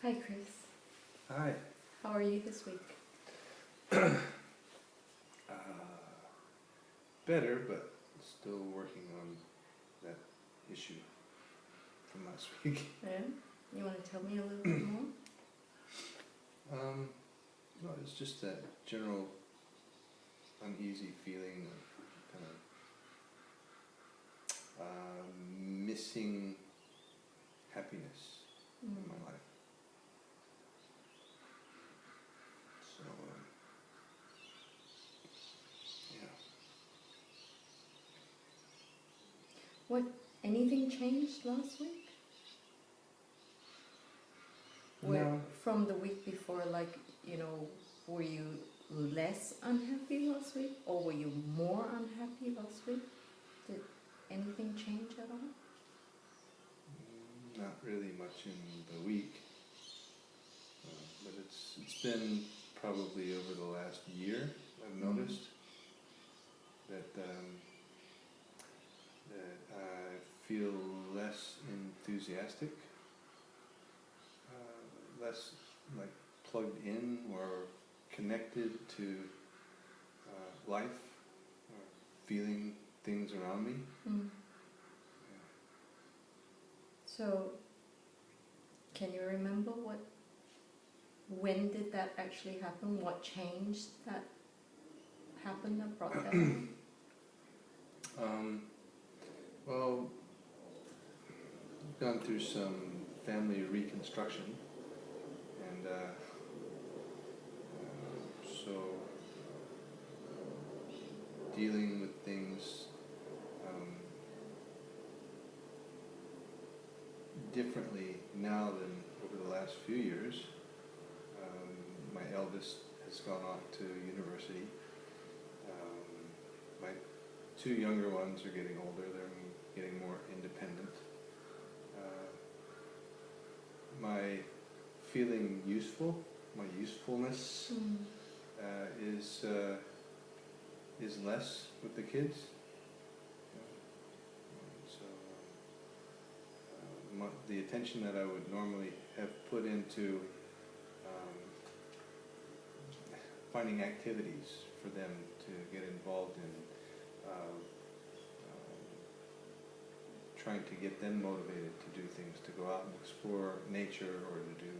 Hi, Chris. Hi. How are you this week? Better, but still working on that issue from last week. Yeah? You want to tell me a little bit more? No, it's just that general uneasy feeling of kind of missing happiness in my life. So, yeah. What? Anything changed last week? No. From the week before, were you less unhappy last week? Or were you more unhappy last week? Did anything change at all? Not really much in the week, but it's been probably over the last year I've noticed that that I feel less enthusiastic, less like plugged in or connected to life, or feeling things around me. So, can you remember when did that actually happen? What changed that happened that brought that on? Well, I've gone through some family reconstruction, and so dealing with things differently now than over the last few years. My eldest has gone off to university. My two younger ones are getting older. They're getting more independent. My feeling useful, my usefulness is less with the kids. So the attention that I would normally have put into finding activities for them to get involved in, trying to get them motivated to do things, to go out and explore nature or to do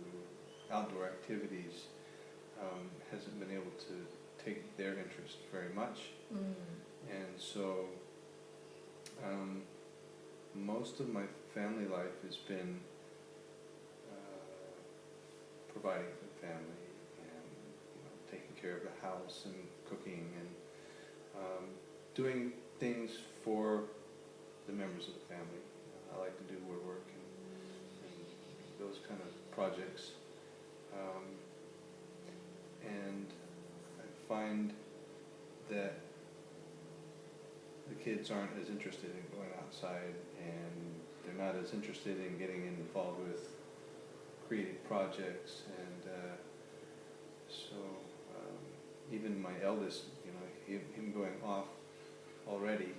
outdoor activities, hasn't been able to take their interest very much. And so most of my family life has been providing for the family and taking care of the house and cooking and doing things for the members of the family. I like to do woodwork and those kind of projects. And I find that the kids aren't as interested in going outside, and they're not as interested in getting involved with creative projects. And so even my eldest, him going off already,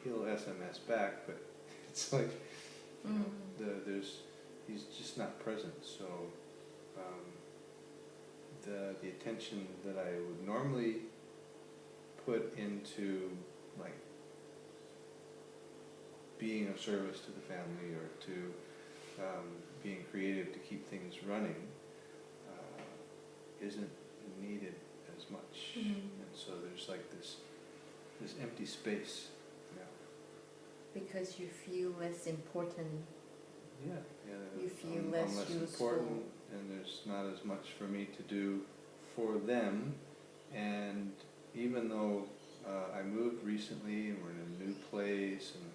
he'll SMS back, but it's like he's just not present. So the attention that I would normally put into like being of service to the family or to being creative to keep things running isn't needed as much. And so there's like this empty space now. Because you feel less important. Yeah. You feel I'm less less useful. important, and there's not as much for me to do for them. And even though I moved recently and we're in a new place and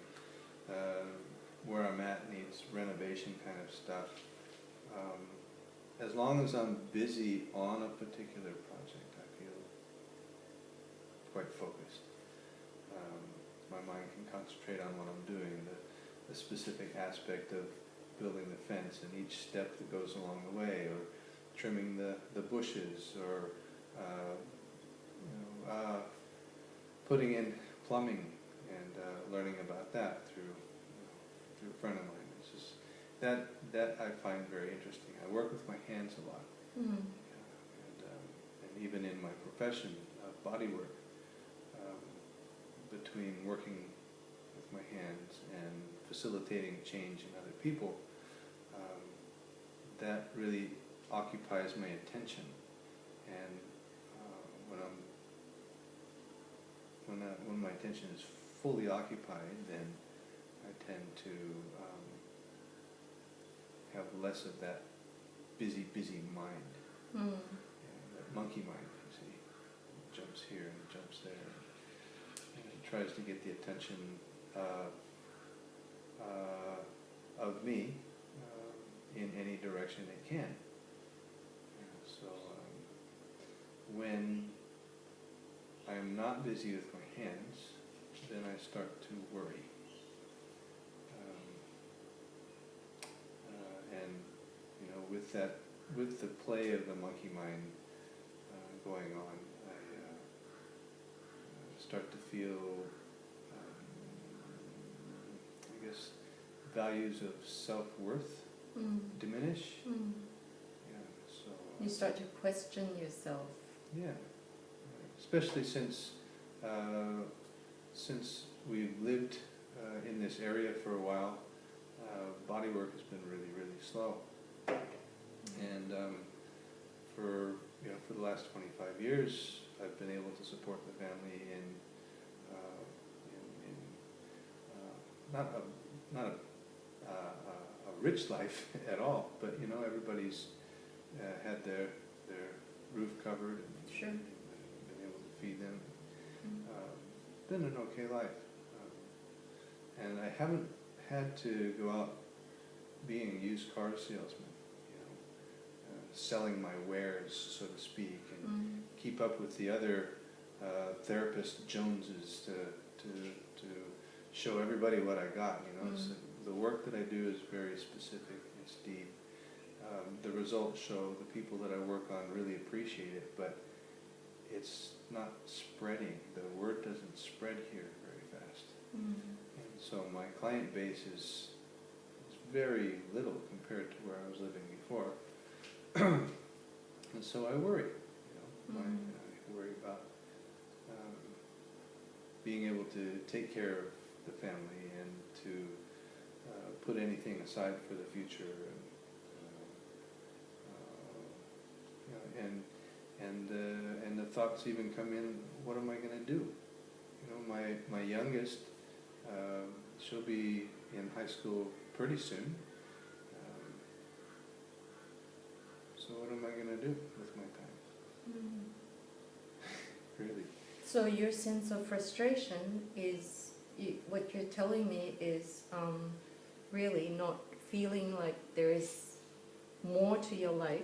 where I'm at needs renovation kind of stuff, as long as I'm busy on a particular project, I feel quite focused. My mind can concentrate on what I'm doing, the specific aspect of building the fence and each step that goes along the way, or trimming the bushes, or putting in plumbing and learning about that through a friend of mine. It's just that I find very interesting. I work with my hands a lot, Mm. and even in my profession of body work, between working with my hands and facilitating change in other people, that really occupies my attention. And when my attention is fully occupied, then I tend to have less of that busy mind. Mm. That monkey mind, you see, jumps here and jumps there, and it tries to get the attention of me in any direction it can. So when I'm not busy with my hands, then I start to worry. And you know, with the play of the monkey mind going on, I start to feel, I guess, values of self-worth diminish. Mm. Yeah, so You start to question yourself. yeah, especially since we've lived in this area for a while. Body work has been really slow, and for the last 25 years, I've been able to support the family in not a rich life at all, but you know, everybody's had their roof covered and Sure. been able to feed them. Mm. Been an okay life, and I haven't had to go out being a used car salesman, you know, selling my wares, so to speak, and keep up with the other therapist Joneses to show everybody what I got. You know, so the work that I do is very specific. It's deep. The results show, the people that I work on really appreciate it, but it's not spreading. The word doesn't spread here very fast. And so my client base is very little compared to where I was living before. And so I worry, you know, I worry about being able to take care of the family and to put anything aside for the future, and the thoughts even come in, what am I going to do? You know, my youngest, she'll be in high school pretty soon. So what am I going to do with my time? Really. So your sense of frustration is, what you're telling me is really not feeling like there is more to your life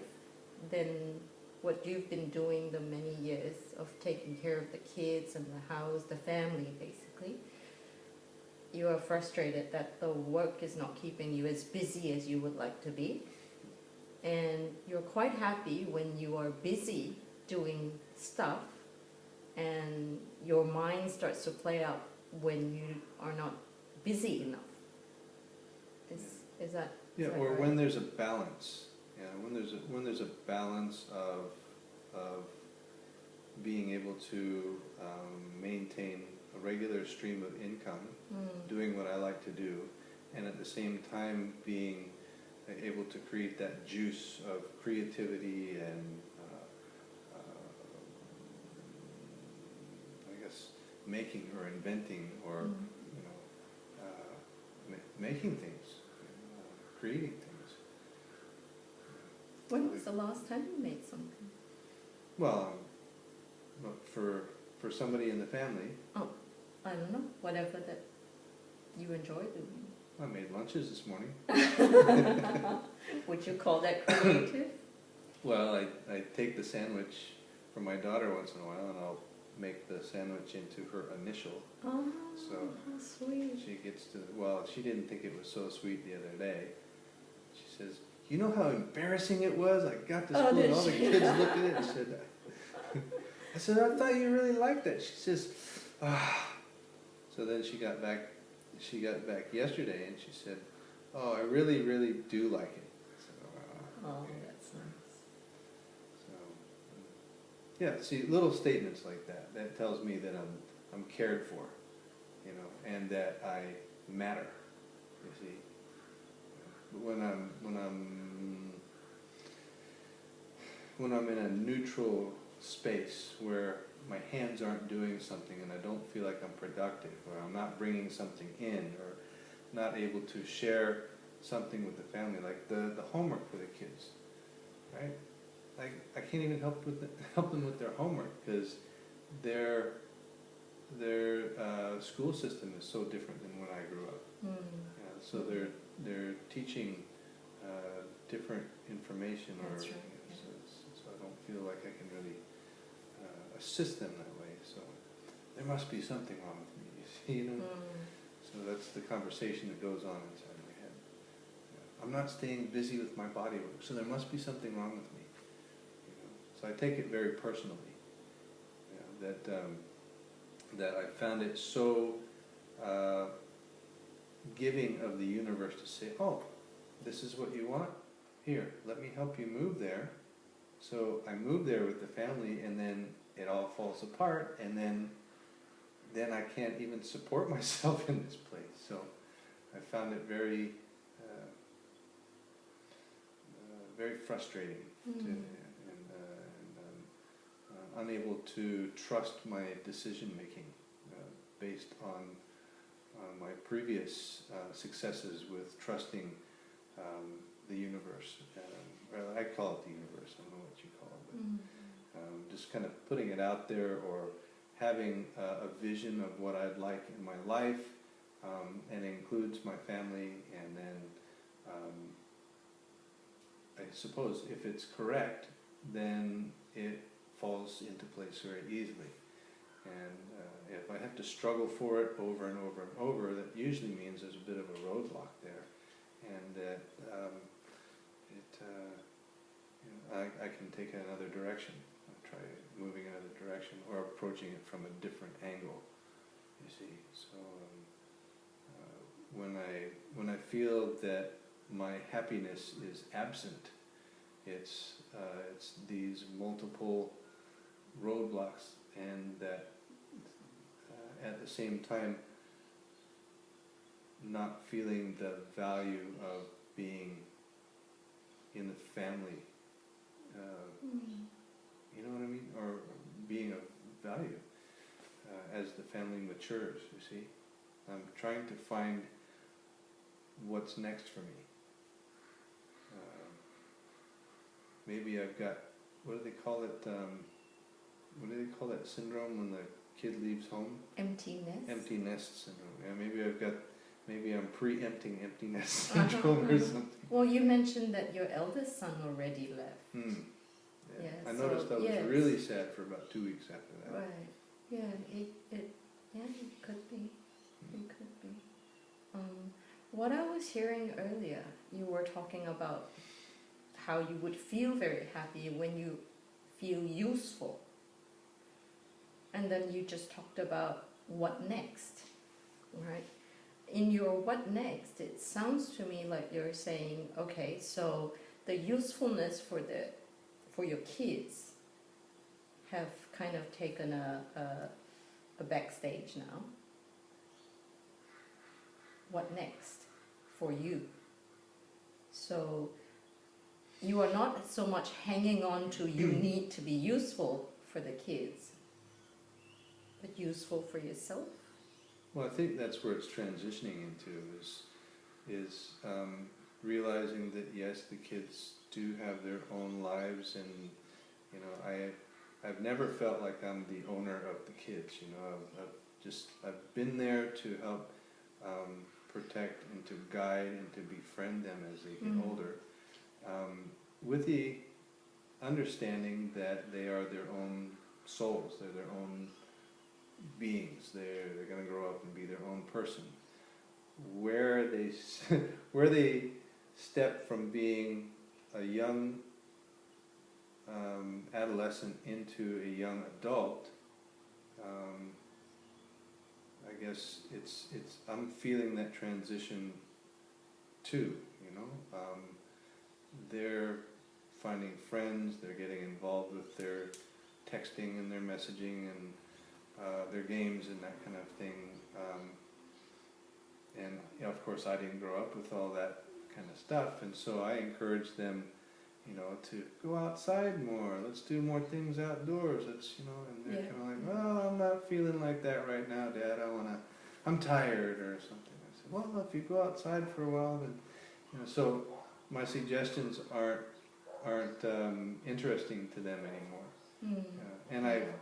than what you've been doing the many years of taking care of the kids and the house, the family, basically. You are frustrated that the work is not keeping you as busy as you would like to be. And you're quite happy when you are busy doing stuff and your mind starts to play out when you are not busy enough. Is that Yeah, is that or right? when there's a balance. Yeah, when there's a balance of being able to maintain a regular stream of income, doing what I like to do, and at the same time being able to create that juice of creativity and I guess making or inventing or making things, creating things. When was the last time you made something? Well, for somebody in the family, I don't know, whatever that you enjoy doing. I made lunches this morning. Would you call that creative? Well, I take the sandwich from my daughter once in a while, and I'll make the sandwich into her initial. Oh, So how sweet. she gets to, well, she didn't think it was so sweet the other day. She says, you know how embarrassing it was? I got to school and all the kids looked at it and said, I said, I thought you really liked that. She says, ah. So then she got back yesterday and she said, oh, I really, really do like it. So, Oh, okay. that's nice. So, yeah, see, little statements like that, that tells me that I'm cared for, you know, and that I matter, you see. But when I'm in a neutral space where my hands aren't doing something and I don't feel like I'm productive, or I'm not bringing something in, or not able to share something with the family, like the homework for the kids, right? I can't even help them with their homework because their school system is so different than when I grew up. So they're teaching different information, That's or right, you know, so I don't feel like I can really assist them that way. So there must be something wrong with me, you see, you know. So that's the conversation that goes on inside my head. I'm not staying busy with my body work, so there must be something wrong with me. You know? So I take it very personally. You know, that I found it so giving of the universe to say, oh, this is what you want? Here, let me help you move there. So I move there with the family, and then it all falls apart, and then I can't even support myself in this place. So I found it very, very frustrating, and unable to trust my decision making based on my previous successes with trusting the universe. Well, I call it the universe. I don't know what you call it, but just kind of putting it out there, or having a vision of what I'd like in my life, and includes my family, and then I suppose if it's correct, then it falls into place very easily. And if I have to struggle for it over and over and over, that usually means there's a bit of a roadblock there, and that I can take it another direction. I'll try moving another direction, or approaching it from a different angle, you see. So when I feel that my happiness is absent, it's these multiple roadblocks, and that at the same time not feeling the value of being in the family, you know what I mean, or being of value as the family matures, you see. I'm trying to find what's next for me. Maybe I've got, what do they call it, what do they call that syndrome when the kid leaves home? Empty nest? Empty nest syndrome. Yeah, maybe I'm preempting empty nest syndrome or something. Well, you mentioned that your eldest son already left. Yeah. Yeah, I noticed I was really sad for about 2 weeks after that. Right. Yeah, it could be. It could be. What I was hearing earlier, you were talking about how you would feel very happy when you feel useful. And then you just talked about what next, right? In your what next, it sounds to me like you're saying, okay, so the usefulness for your kids have kind of taken a backstage now. What next for you? So you are not so much hanging on to you need to be useful for the kids, but useful for yourself. Well, I think that's where it's transitioning into, is realizing that yes, the kids do have their own lives, and you know, I've never felt like I'm the owner of the kids. You know, I've been there to help protect and to guide and to befriend them as they get older, with the understanding that they are their own souls, they're their own beings, they're going to grow up and be their own person. Where they step from being a young adolescent into a young adult, I guess I'm feeling that transition too, you know. They're finding friends, they're getting involved with their texting and their messaging and their games and that kind of thing. And you know, of course I didn't grow up with all that kind of stuff, and so I encourage them, you know, to go outside more, let's do more things outdoors, let's, you know, and they're kind of like, well, I'm not feeling like that right now, Dad, I'm tired or something. I said, well, if you go outside for a while, then, you know, so my suggestions aren't interesting to them anymore. And I've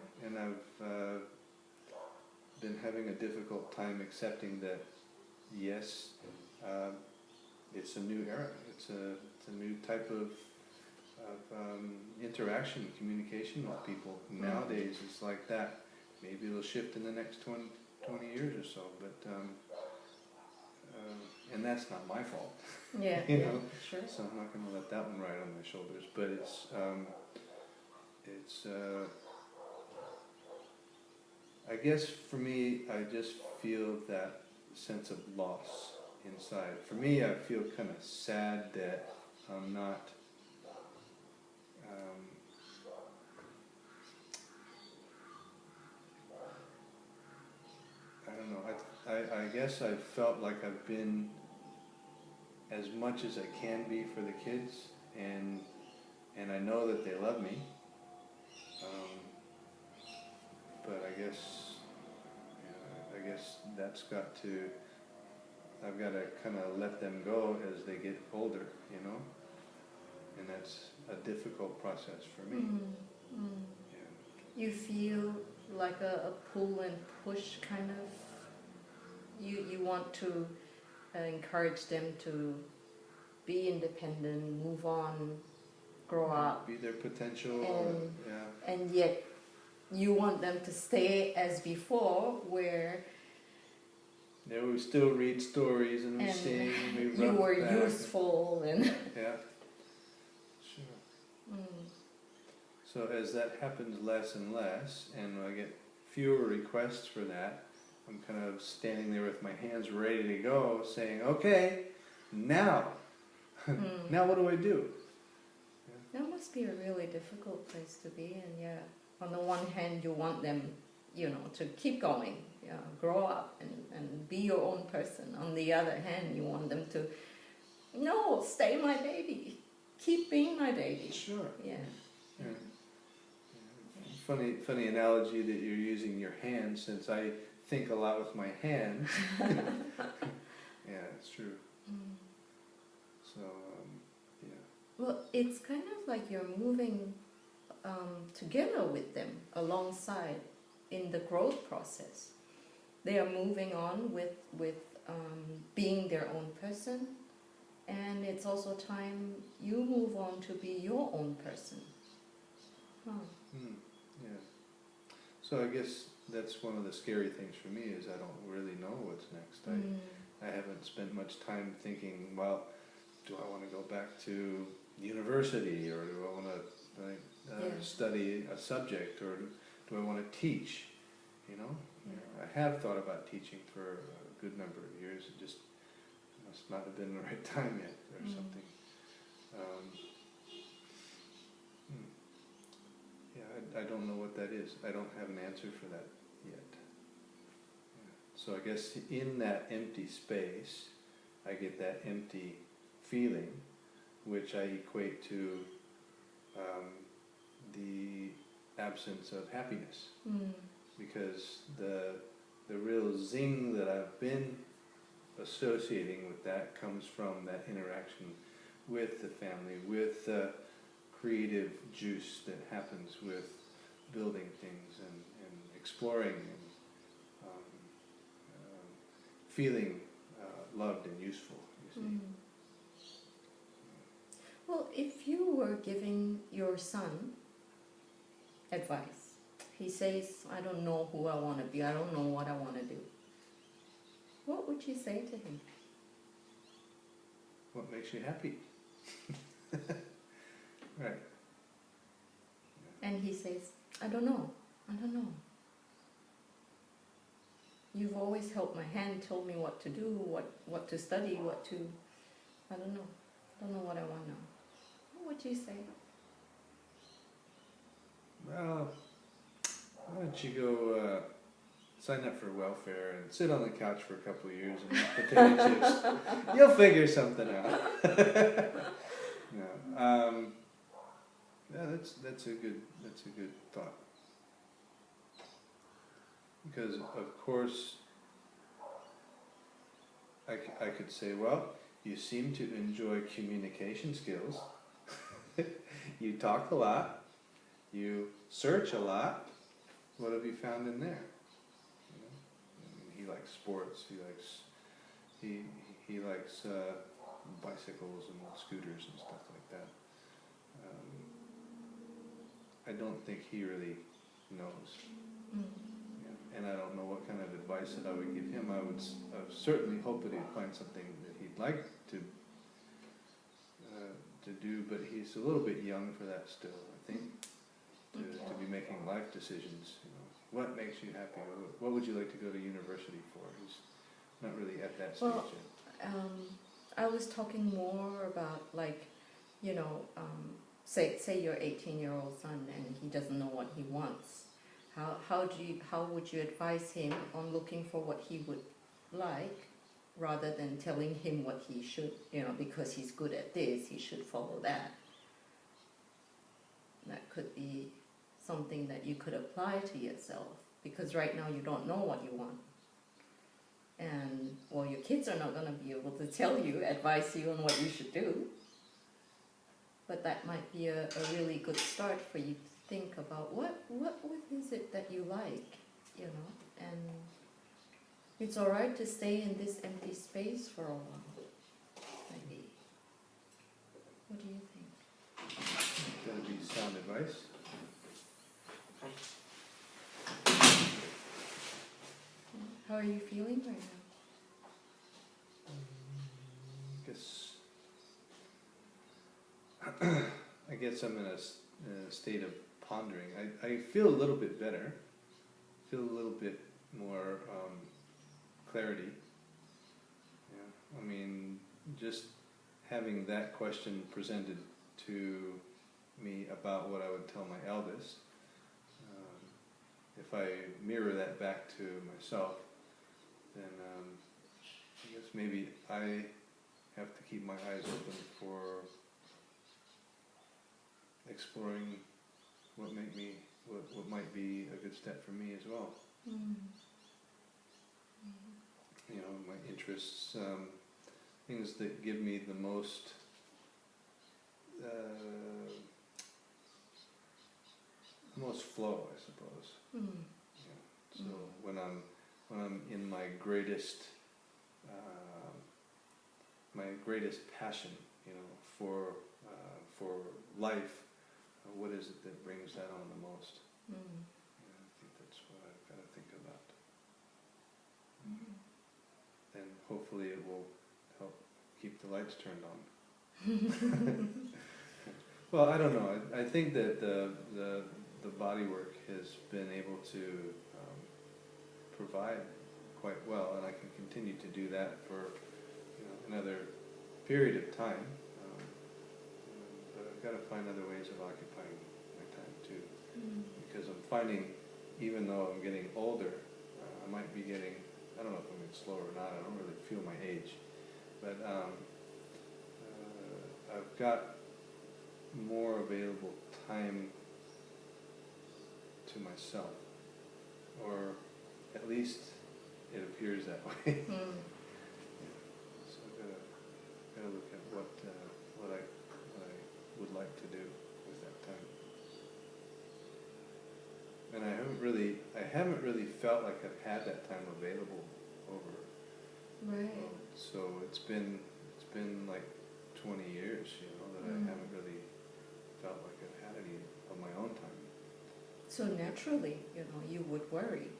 been having a difficult time accepting that, yes, it's a new era. It's a new type of interaction, communication with people. Nowadays it's like that. Maybe it'll shift in the next 20 years or so, but and that's not my fault. Yeah, you know? Sure. So I'm not going to let that one ride on my shoulders. But it's I guess for me, I just feel that sense of loss inside. For me, I feel kind of sad that I'm not I don't know, I guess I felt like I've been as much as I can be for the kids, and I know that they love me, but I guess that's got to, I've got to kind of let them go as they get older, you know, and that's a difficult process for me. Yeah. You feel like a pull and push kind of, you want to encourage them to be independent, move on, grow up. Be their potential. And yet you want them to stay as before, where we still read stories and we sing and we run you were back useful and yeah, sure. So as that happens less and less, and I get fewer requests for that, I'm kind of standing there with my hands ready to go, saying, okay, now, now what do I do? That must be a really difficult place to be in, yeah. On the one hand, you want them, you know, to keep going, grow up and be your own person. On the other hand, you want them to, no, stay my baby. Keep being my baby. Sure. Yeah. Funny analogy that you're using your hands, since I think a lot with my hands. Yeah, it's true. So, yeah. Well, it's kind of like you're moving together with them, alongside in the growth process. They are moving on with being their own person, and it's also time you move on to be your own person. Yeah. So I guess that's one of the scary things for me, is I don't really know what's next. I haven't spent much time thinking, well, do I want to go back to university, or do I want to study a subject, or do I want to teach, you know? I have thought about teaching for a good number of years. It just must not have been the right time yet, or something. I don't know what that is. I don't have an answer for that yet. So I guess in that empty space, I get that empty feeling, which I equate to the absence of happiness. Because the real zing that I've been associating with that comes from that interaction with the family, with the creative juice that happens with building things and exploring and feeling loved and useful, you see. Well, if you were giving your son advice, he says, I don't know who I want to be, I don't know what I want to do, what would you say to him? What makes you happy? Right. And he says, I don't know. You've always held my hand, told me what to do, what to study, what to... I don't know. Don't know what I want now. What would you say? Well, why don't you go sign up for welfare and sit on the couch for a couple of years and eat potato chips? You'll figure something out. No, yeah, that's a good thought. Because of course, I could say, well, you seem to enjoy communication skills. You talk a lot. You search a lot. What have you found in there? You know? I mean, he likes sports. He likes bicycles and scooters and stuff like that. I don't think he really knows. Mm. Yeah. And I don't know what kind of advice that I would give him. I would certainly hope that he'd find something that he'd like to do, but he's a little bit young for that still, I think, to be making life decisions. You know, what makes you happy? What would you like to go to university for? He's not really at that stage yet. I was talking more about, like, you know, say your 18-year-old son and he doesn't know what he wants. How would you advise him on looking for what he would like, rather than telling him what he should, you know, because he's good at this, he should follow that? That could be something that you could apply to yourself, because right now you don't know what you want. And, well, your kids are not going to be able to tell you, advise you on what you should do. But that might be a really good start for you to think about what is it that you like, you know, and it's all right to stay in this empty space for a while, maybe. What do you think? That'd be sound advice. How are you feeling right now? I guess I'm in a state of pondering. I feel a little bit better. Feel a little bit more clarity. Yeah. I mean, just having that question presented to me about what I would tell my eldest. If I mirror that back to myself, then I guess maybe I have to keep my eyes open for exploring what might be a good step for me as well. Mm. You know, my interests, things that give me the most flow, I suppose. Mm. Yeah. So when I'm in my greatest passion, you know, for life, what is it that brings that on the most? Mm. Yeah, I think that's what I've got to think about. Mm. And hopefully it will help keep the lights turned on. Well, I don't know. I think that the body work has been able to provide quite well, and I can continue to do that for, you know, another period of time. But I've got to find other ways of occupying my time too, because I'm finding, even though I'm getting older, I might be getting, I don't know if I'm getting slower or not. I don't really feel my age, but I've got more available time to myself, or at least it appears that way. Mm. So I've got to look at what I would like to do with that time. And I haven't really felt like I've had that time available over. Right. So it's been like 20 years, you know, that I haven't really felt like I've had any of my own time. So naturally, you know, you would worry.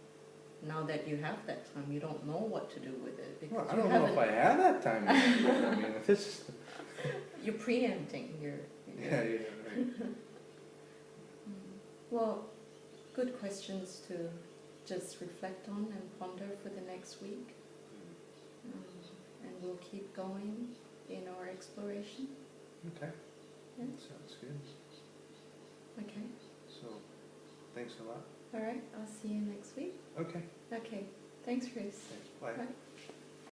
Now that you have that time, you don't know what to do with it, because well, I don't know if I have that time anymore. I mean, this. You're preempting. Yeah, right. Well, good questions to just reflect on and ponder for the next week. And we'll keep going in our exploration. Okay, Yeah. sounds good. Okay. So, thanks a lot. All right. I'll see you next week. Okay, Okay. Thanks, Chris. thanks, bye. Bye.